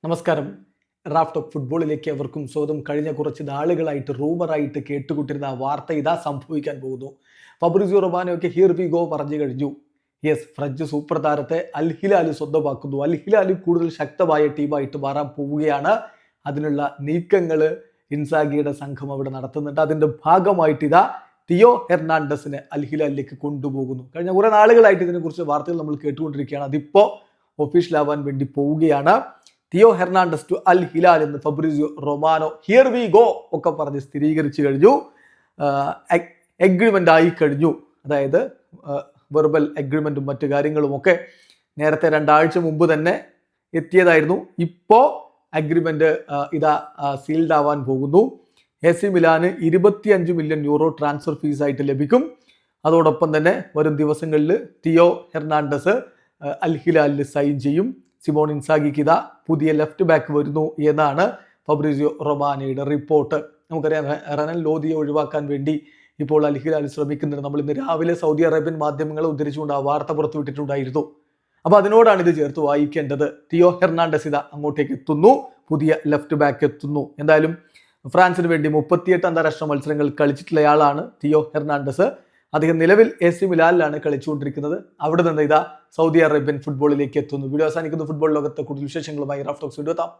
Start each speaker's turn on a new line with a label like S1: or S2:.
S1: നമസ്കാരം. Raf talk ഫുട്ബോളിലേക്ക് അവർക്കും സ്വാഗതം. കഴിഞ്ഞ കുറച്ച് നാളുകളായിട്ട് റൂമറായിട്ട് കേട്ടുകൊണ്ടിരുന്ന ആ വാർത്ത ഇതാ സംഭവിക്കാൻ പോകുന്നു. ഫബ്രിസിയോ റൊമാനോയൊക്കെ ഹിയർ വി ഗോ പറഞ്ഞു കഴിഞ്ഞു. യെസ്, ഫ്രഞ്ച് സൂപ്പർ താരത്തെ അൽ ഹിലാൽ സ്വന്തമാക്കുന്നു. അൽ ഹിലാൽ കൂടുതൽ ശക്തമായ ടീമായിട്ട് മാറാൻ പോവുകയാണ്. അതിനുള്ള നീക്കങ്ങൾ ഇൻസാഗിയുടെ സംഘം അവിടെ നടത്തുന്നുണ്ട്. അതിന്റെ ഭാഗമായിട്ട് ഇതാ തിയോ ഹെർണാണ്ടസിനെ അൽ ഹിലാലിലേക്ക് കൊണ്ടുപോകുന്നു. കഴിഞ്ഞ കുറെ നാളുകളായിട്ട് ഇതിനെക്കുറിച്ച് വാർത്തകൾ നമ്മൾ കേട്ടുകൊണ്ടിരിക്കുകയാണ്. അതിപ്പോ ഒഫീഷ്യലാവാൻ വേണ്ടി പോവുകയാണ്. തിയോ ഹെർണാണ്ടസ് ടു അൽ ഹിലാൽ എന്ന് Fabrizio Romano here we go ഒക്കെ പറഞ്ഞ് സ്ഥിരീകരിച്ചു കഴിഞ്ഞു. എഗ്രിമെന്റ് ആയി കഴിഞ്ഞു. അതായത് വെർബൽ എഗ്രിമെന്റും മറ്റു കാര്യങ്ങളും ഒക്കെ നേരത്തെ 2 ആഴ്ച മുമ്പ് തന്നെ എത്തിയതായിരുന്നു. ഇപ്പോ അഗ്രിമെന്റ് ഇതാ സീൽഡ് ആവാൻ പോകുന്നു. AC മിലാന് 25 million euro transfer fees ആയിട്ട് ലഭിക്കും. അതോടൊപ്പം തന്നെ വരും ദിവസങ്ങളിൽ തിയോ ഹെർണാണ്ടസ് അൽ ഹിലാലിൽ സൈൻ ചെയ്യും. സിമോൺ ഇൻസാഗിക്ക് ഇതാ പുതിയ ലെഫ്റ്റ് ബാക്ക് വരുന്നു എന്നാണ് ഫബ്രിസിയോ റൊമാനോയുടെ റിപ്പോർട്ട്. നമുക്കറിയാം, റനൽ ലോധിയെ ഒഴിവാക്കാൻ വേണ്ടി ഇപ്പോൾ അൽ ഹിലാൽ ശ്രമിക്കുന്നുണ്ട്. നമ്മൾ ഇന്ന് രാവിലെ സൗദി അറേബ്യൻ മാധ്യമങ്ങളെ ഉദ്ധരിച്ചുകൊണ്ട് ആ വാർത്ത പുറത്തുവിട്ടിട്ടുണ്ടായിരുന്നു. അപ്പൊ അതിനോടാണ് ഇത് ചേർത്ത് വായിക്കേണ്ടത്. തിയോ ഹെർണാണ്ടസ് ഇതാ അങ്ങോട്ടേക്ക് എത്തുന്നു, പുതിയ ലെഫ്റ്റ് ബാക്ക് എത്തുന്നു. എന്തായാലും ഫ്രാൻസിന് വേണ്ടി 38 അന്താരാഷ്ട്ര മത്സരങ്ങൾ കളിച്ചിട്ടുള്ളയാളാണ് തിയോ ഹെർണാണ്ടസ്. അദ്ദേഹം നിലവിൽ AC മിലാനിലാണ് കളിച്ചുകൊണ്ടിരിക്കുന്നത്. അവിടെ നിന്ന് ഇതാ സൗദി അറേബ്യൻ ഫുട്ബോളിലേക്ക് എത്തുന്നു. വീഡിയോ അവസാനിക്കുന്ന ഫുട്ബോൾ ലോകത്തെ കൂടുതൽ വിശേഷങ്ങളുമായി റാഫ് ടോക്സ് വീഡിയോ എത്താം.